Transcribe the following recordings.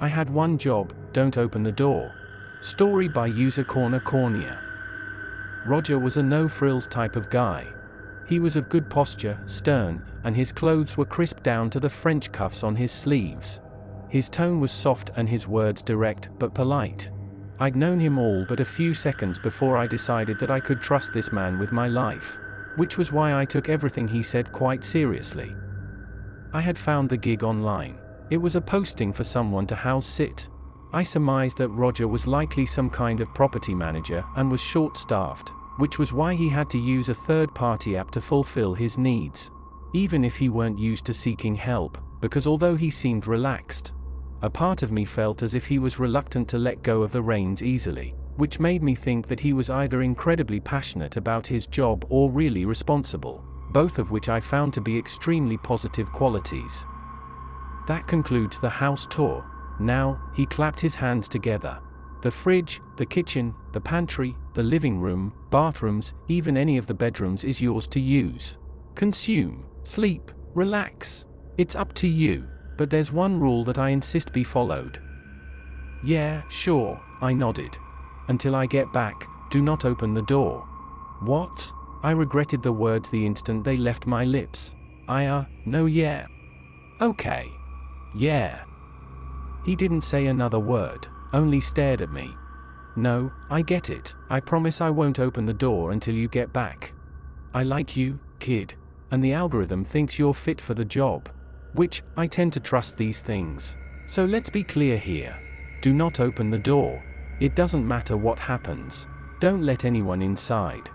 I had one job, don't open the door. Story by user Corner Cornea. Roger was a no-frills type of guy. He was of good posture, stern, and his clothes were crisp down to the French cuffs on his sleeves. His tone was soft and his words direct, but polite. I'd known him all but a few seconds before I decided that I could trust this man with my life, which was why I took everything he said quite seriously. I had found the gig online. It was a posting for someone to house sit. I surmised that Roger was likely some kind of property manager and was short-staffed, which was why he had to use a third-party app to fulfill his needs, even if he weren't used to seeking help, because although he seemed relaxed, a part of me felt as if he was reluctant to let go of the reins easily, which made me think that he was either incredibly passionate about his job or really responsible, both of which I found to be extremely positive qualities. That concludes the house tour. Now, he clapped his hands together. The fridge, the kitchen, the pantry, the living room, bathrooms, even any of the bedrooms is yours to use. Consume, sleep, relax. It's up to you, but there's one rule that I insist be followed. Yeah, sure, I nodded. Until I get back, do not open the door. What? I regretted the words the instant they left my lips. No, yeah. Okay. Yeah. He didn't say another word, only stared at me. No, I get it. I promise I won't open the door until you get back. I like you, kid, and the algorithm thinks you're fit for the job. Which, I tend to trust these things. So let's be clear here. Do not open the door. It doesn't matter what happens. Don't let anyone inside.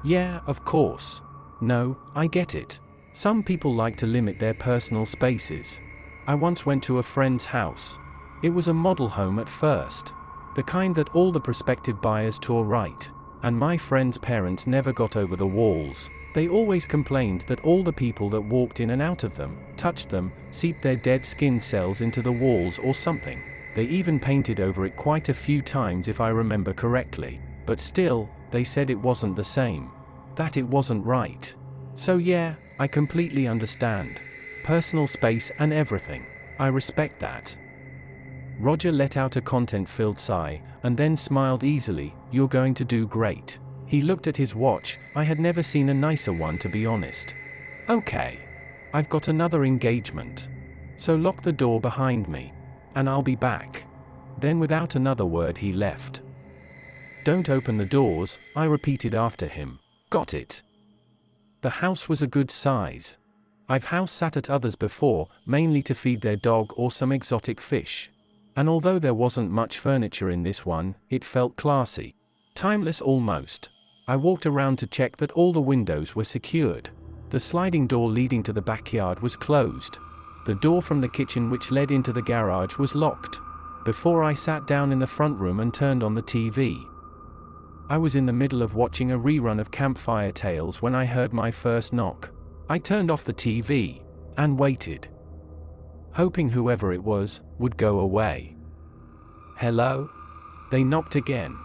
Yeah, of course. No, I get it. Some people like to limit their personal spaces. I once went to a friend's house. It was a model home at first, the kind that all the prospective buyers tour right, and my friend's parents never got over the walls. They always complained that all the people that walked in and out of them, touched them, seeped their dead skin cells into the walls or something. They even painted over it quite a few times if I remember correctly, but still, they said it wasn't the same. That it wasn't right. So yeah, I completely understand. Personal space and everything. I respect that. Roger let out a content-filled sigh, and then smiled easily. You're going to do great. He looked at his watch. I had never seen a nicer one, to be honest. Okay. I've got another engagement. So lock the door behind me. And I'll be back. Then without another word he left. Don't open the doors, I repeated after him. Got it. The house was a good size. I've house sat at others before, mainly to feed their dog or some exotic fish. And although there wasn't much furniture in this one, it felt classy. Timeless almost. I walked around to check that all the windows were secured. The sliding door leading to the backyard was closed. The door from the kitchen which led into the garage was locked. Before I sat down in the front room and turned on the TV. I was in the middle of watching a rerun of Campfire Tales when I heard my first knock. I turned off the TV and waited, hoping whoever it was would go away. Hello? They knocked again.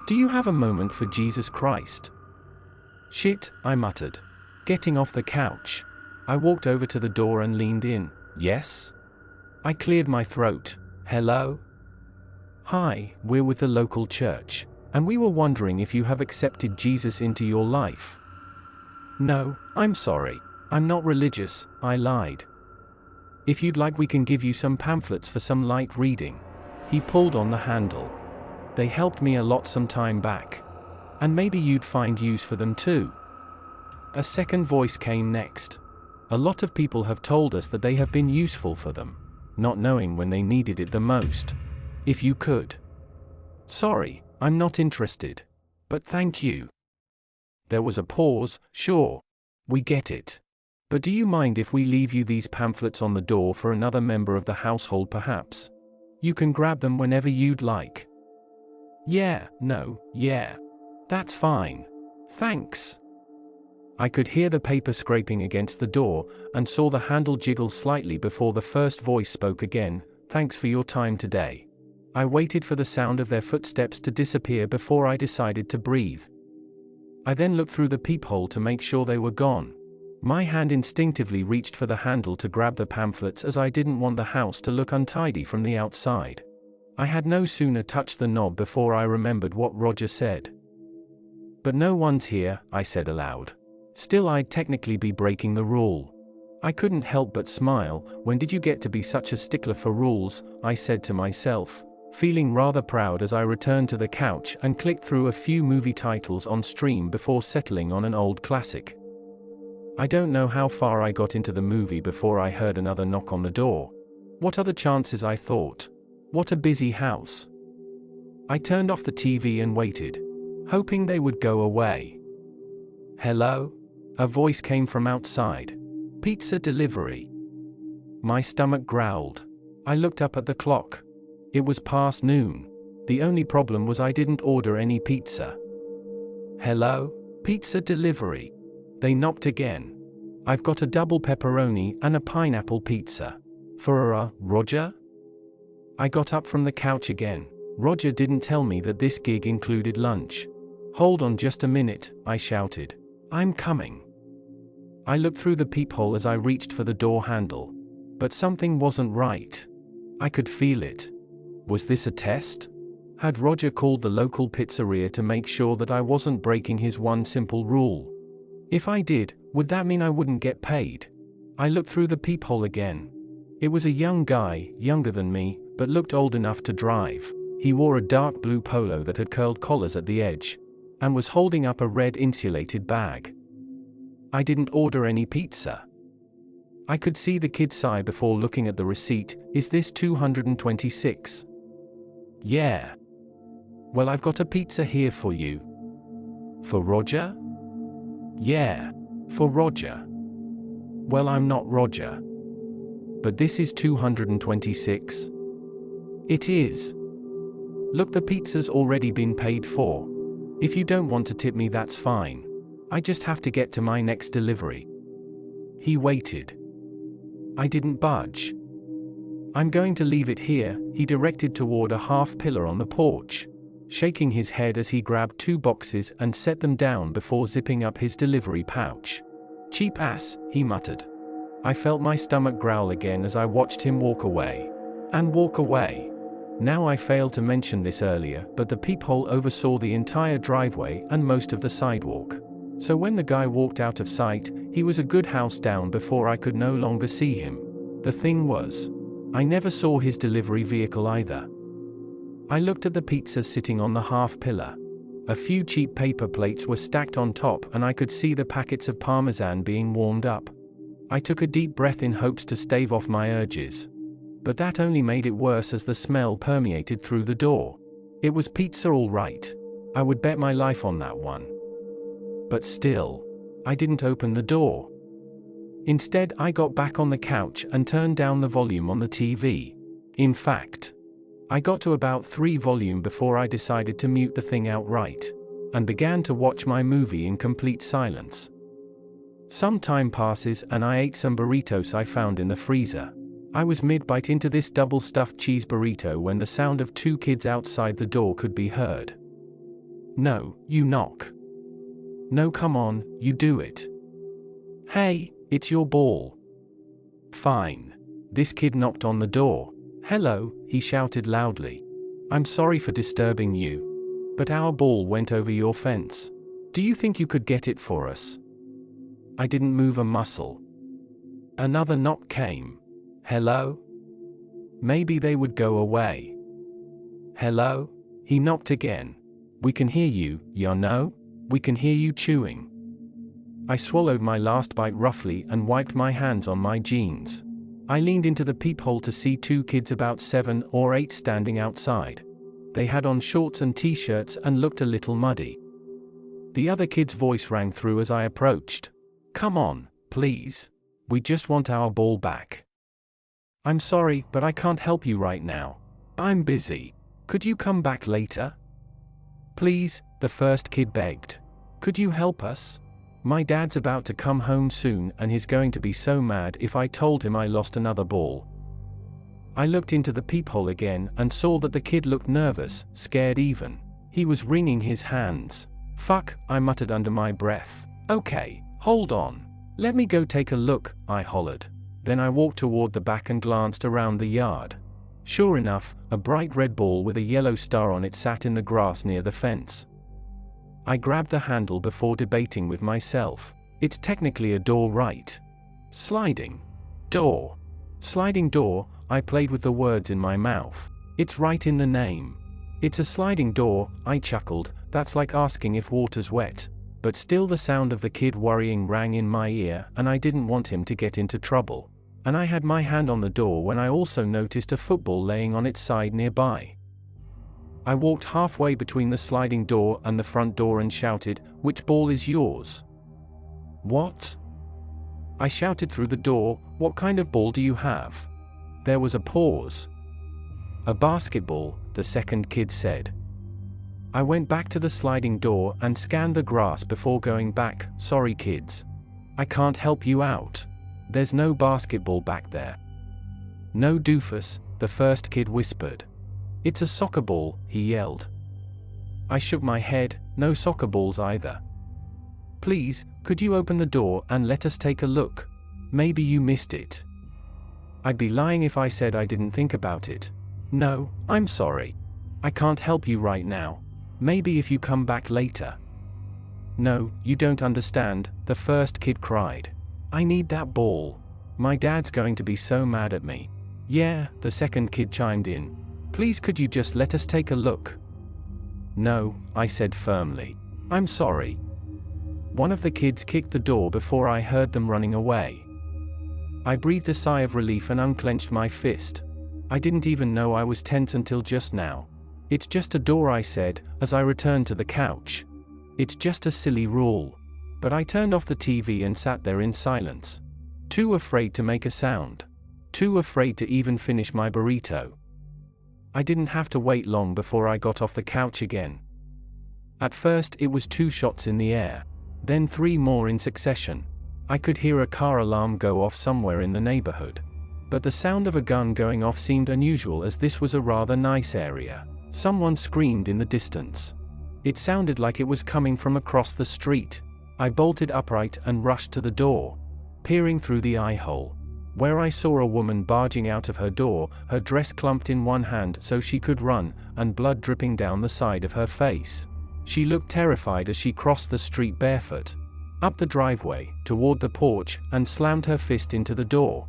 Do you have a moment for Jesus Christ? Shit, I muttered, getting off the couch. I walked over to the door and leaned in. Yes? I cleared my throat. Hello? Hi, we're with the local church, and we were wondering if you have accepted Jesus into your life. No, I'm sorry. I'm not religious, I lied. If you'd like, we can give you some pamphlets for some light reading. He pulled on the handle. They helped me a lot some time back. And maybe you'd find use for them too. A second voice came next. A lot of people have told us that they have been useful for them, not knowing when they needed it the most. If you could. Sorry, I'm not interested. But thank you. There was a pause. Sure. We get it. But do you mind if we leave you these pamphlets on the door for another member of the household perhaps? You can grab them whenever you'd like. Yeah, that's fine. Thanks. I could hear the paper scraping against the door, and saw the handle jiggle slightly before the first voice spoke again. Thanks for your time today. I waited for the sound of their footsteps to disappear before I decided to breathe. I then looked through the peephole to make sure they were gone. My hand instinctively reached for the handle to grab the pamphlets as I didn't want the house to look untidy from the outside. I had no sooner touched the knob before I remembered what Roger said. "But no one's here," I said aloud. Still, I'd technically be breaking the rule. I couldn't help but smile. "When did you get to be such a stickler for rules?" I said to myself, feeling rather proud as I returned to the couch and clicked through a few movie titles on stream before settling on an old classic. I don't know how far I got into the movie before I heard another knock on the door. What are the chances, I thought. What a busy house. I turned off the TV and waited, hoping they would go away. "Hello?" A voice came from outside. "Pizza delivery." My stomach growled. I looked up at the clock. It was past noon. The only problem was I didn't order any pizza. "Hello? Pizza delivery." They knocked again. "I've got a double pepperoni and a pineapple pizza. For Roger?" I got up from the couch again. Roger didn't tell me that this gig included lunch. "Hold on just a minute," I shouted. "I'm coming." I looked through the peephole as I reached for the door handle. But something wasn't right. I could feel it. Was this a test? Had Roger called the local pizzeria to make sure that I wasn't breaking his one simple rule? If I did, would that mean I wouldn't get paid? I looked through the peephole again. It was a young guy, younger than me, but looked old enough to drive. He wore a dark blue polo that had curled collars at the edge, and was holding up a red insulated bag. I didn't order any pizza. I could see the kid sigh before looking at the receipt. "Is this 226? "Yeah." "Well, I've got a pizza here for you." "For Roger?" "Yeah, for Roger." "Well, I'm not Roger." "But this is 226. "It is." "Look, the pizza's already been paid for. If you don't want to tip me, that's fine. I just have to get to my next delivery." He waited. I didn't budge. "I'm going to leave it here," he directed toward a half pillar on the porch, shaking his head as he grabbed 2 boxes and set them down before zipping up his delivery pouch. "Cheap ass," he muttered. I felt my stomach growl again as I watched him walk away. And walk away. Now, I failed to mention this earlier, but the peephole oversaw the entire driveway and most of the sidewalk. So when the guy walked out of sight, he was a good house down before I could no longer see him. The thing was, I never saw his delivery vehicle either. I looked at the pizza sitting on the half pillar. A few cheap paper plates were stacked on top, and I could see the packets of Parmesan being warmed up. I took a deep breath in hopes to stave off my urges. But that only made it worse as the smell permeated through the door. It was pizza, all right. I would bet my life on that one. But still, I didn't open the door. Instead, I got back on the couch and turned down the volume on the TV. In fact, I got to about 3 volume before I decided to mute the thing outright, and began to watch my movie in complete silence. Some time passes and I ate some burritos I found in the freezer. I was mid-bite into this double-stuffed cheese burrito when the sound of 2 kids outside the door could be heard. "No, you knock. No, come on, you do it. Hey, it's your ball." "Fine." This kid knocked on the door. "Hello," he shouted loudly. "I'm sorry for disturbing you, but our ball went over your fence. Do you think you could get it for us?" I didn't move a muscle. Another knock came. "Hello?" Maybe they would go away. "Hello?" He knocked again. "We can hear you, you know? We can hear you chewing." I swallowed my last bite roughly and wiped my hands on my jeans. I leaned into the peephole to see 2 kids about 7 or 8 standing outside. They had on shorts and t-shirts and looked a little muddy. The other kid's voice rang through as I approached. "Come on, please. We just want our ball back." "I'm sorry, but I can't help you right now. I'm busy. Could you come back later?" "Please," the first kid begged. "Could you help us? My dad's about to come home soon and he's going to be so mad if I told him I lost another ball." I looked into the peephole again and saw that the kid looked nervous, scared even. He was wringing his hands. "Fuck," I muttered under my breath. "Okay, hold on. "Let me go take a look," I hollered. Then I walked toward the back and glanced around the yard. Sure enough, a bright red ball with a yellow star on it sat in the grass near the fence. I grabbed the handle before debating with myself. It's technically a door, right? Sliding door. Sliding door, I played with the words in my mouth. It's right in the name. It's a sliding door, I chuckled. That's like asking if water's wet. But still the sound of the kid worrying rang in my ear, and I didn't want him to get into trouble. And I had my hand on the door when I also noticed a football laying on its side nearby. I walked halfway between the sliding door and the front door and shouted, "Which ball is yours?" "What?" I shouted through the door, "What kind of ball do you have?" There was a pause. "A basketball," the second kid said. I went back to the sliding door and scanned the grass before going back. "Sorry kids. I can't help you out. There's no basketball back there." "No doofus," the first kid whispered. "It's a soccer ball," he yelled. I shook my head. "No soccer balls either." "Please, could you open the door and let us take a look? Maybe you missed it." I'd be lying if I said I didn't think about it. "No, I'm sorry. I can't help you right now. Maybe if you come back later." "No, you don't understand," the first kid cried. "I need that ball. My dad's going to be so mad at me." "Yeah," the second kid chimed in. "Please could you just let us take a look?" "No," I said firmly. "I'm sorry." One of the kids kicked the door before I heard them running away. I breathed a sigh of relief and unclenched my fist. I didn't even know I was tense until just now. "It's just a door," I said, as I returned to the couch. "It's just a silly rule." But I turned off the TV and sat there in silence. Too afraid to make a sound. Too afraid to even finish my burrito. I didn't have to wait long before I got off the couch again. At first it was 2 shots in the air. Then 3 more in succession. I could hear a car alarm go off somewhere in the neighborhood. But the sound of a gun going off seemed unusual as this was a rather nice area. Someone screamed in the distance. It sounded like it was coming from across the street. I bolted upright and rushed to the door, peering through the eye hole, where I saw a woman barging out of her door, her dress clumped in one hand so she could run, and blood dripping down the side of her face. She looked terrified as she crossed the street barefoot, up the driveway, toward the porch, and slammed her fist into the door.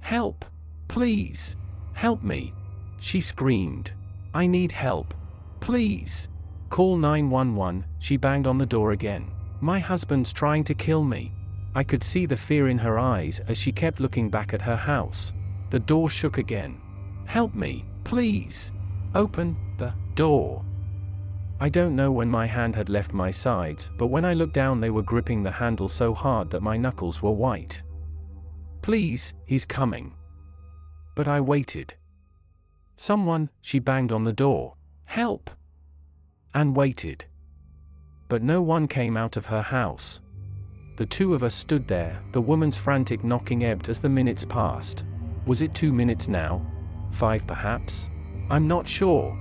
"Help! Please! Help me!" she screamed. "I need help! Please! Call 911, she banged on the door again. "My husband's trying to kill me." I could see the fear in her eyes as she kept looking back at her house. The door shook again. "Help me, please! Open the door!" I don't know when my hand had left my sides, but when I looked down they were gripping the handle so hard that my knuckles were white. "Please, he's coming." But I waited. "Someone," she banged on the door. "Help!" And waited. But no one came out of her house. The two of us stood there, the woman's frantic knocking ebbed as the minutes passed. Was it 2 minutes now? 5 perhaps? I'm not sure.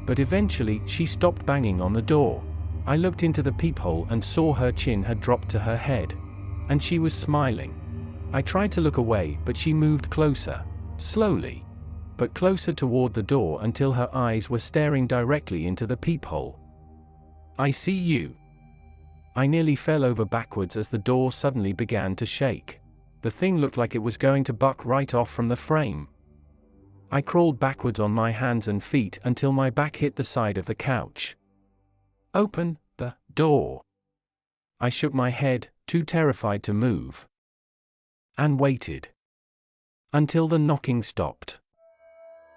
But eventually, she stopped banging on the door. I looked into the peephole and saw her chin had dropped to her head. And she was smiling. I tried to look away, but she moved closer. Slowly. But closer toward the door until her eyes were staring directly into the peephole. "I see you." I nearly fell over backwards as the door suddenly began to shake. The thing looked like it was going to buck right off from the frame. I crawled backwards on my hands and feet until my back hit the side of the couch. "Open the door." I shook my head, too terrified to move. And waited. Until the knocking stopped.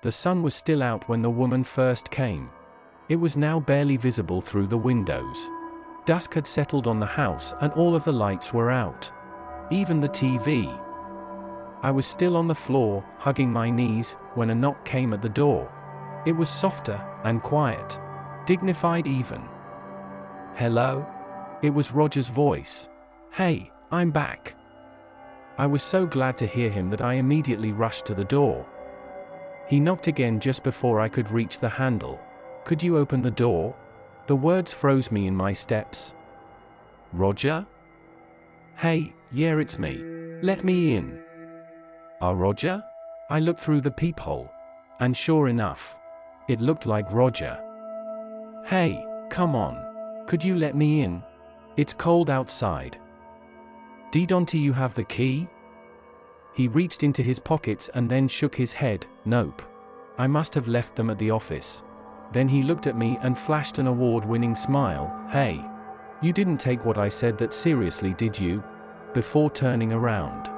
The sun was still out when the woman first came. It was now barely visible through the windows. Dusk had settled on the house and all of the lights were out. Even the TV. I was still on the floor, hugging my knees, when a knock came at the door. It was softer and quiet. Dignified even. "Hello?" It was Roger's voice. "Hey, I'm back." I was so glad to hear him that I immediately rushed to the door. He knocked again just before I could reach the handle. "Could you open the door?" The words froze me in my steps. "Roger?" Hey, yeah, it's me. Let me in. Roger? I looked through the peephole. And sure enough, it looked like Roger. Hey, come on. Could you let me in? It's cold outside. Don't you have the key? He reached into his pockets and then shook his head. Nope. I must have left them at the office. Then he looked at me and flashed an award-winning smile. Hey, you didn't take what I said that seriously, did you? Before turning around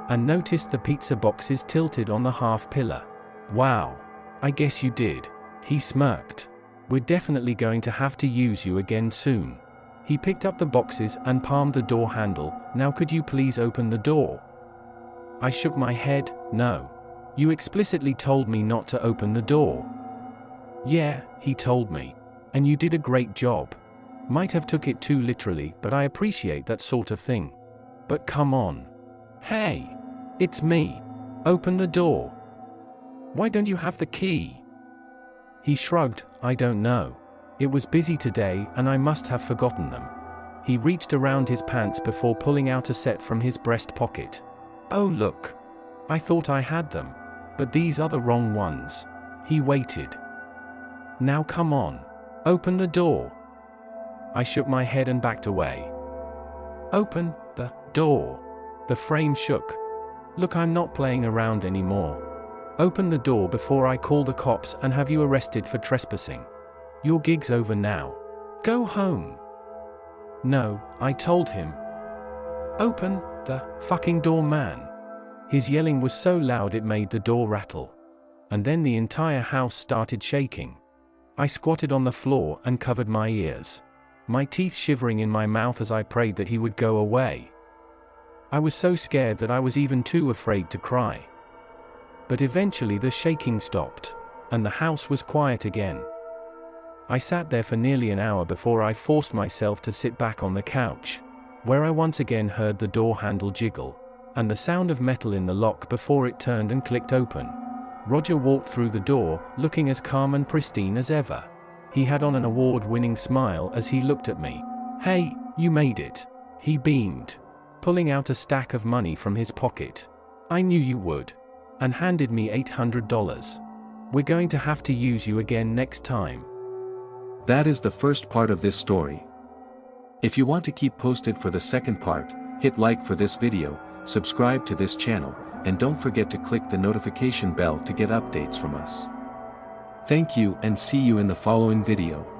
and noticed the pizza boxes tilted on the half pillar. Wow. I guess you did. He smirked. We're definitely going to have to use you again soon. He picked up the boxes and palmed the door handle. Now could you please open the door? I shook my head. No. You explicitly told me not to open the door. Yeah, he told me. And you did a great job. Might have took it too literally, but I appreciate that sort of thing. But come on. Hey. It's me. Open the door. Why don't you have the key? He shrugged. I don't know. It was busy today and I must have forgotten them. He reached around his pants before pulling out a set from his breast pocket. Oh look. I thought I had them. But these are the wrong ones. He waited. Now come on. Open the door. I shook my head and backed away. Open the door. The frame shook. Look, I'm not playing around anymore. Open the door before I call the cops and have you arrested for trespassing. Your gig's over now. Go home. No, I told him. Open the fucking door, man. His yelling was so loud it made the door rattle. And then the entire house started shaking. I squatted on the floor and covered my ears, my teeth shivering in my mouth as I prayed that he would go away. I was so scared that I was even too afraid to cry. But eventually the shaking stopped, and the house was quiet again. I sat there for nearly an hour before I forced myself to sit back on the couch, where I once again heard the door handle jiggle, and the sound of metal in the lock before it turned and clicked open. Roger walked through the door, looking as calm and pristine as ever. He had on an award-winning smile as he looked at me. Hey, you made it. He beamed, pulling out a stack of money from his pocket. I knew you would. And handed me $800. We're going to have to use you again next time. That is the first part of this story. If you want to keep posted for the second part, hit like for this video, subscribe to this channel, and don't forget to click the notification bell to get updates from us. Thank you and see you in the following video.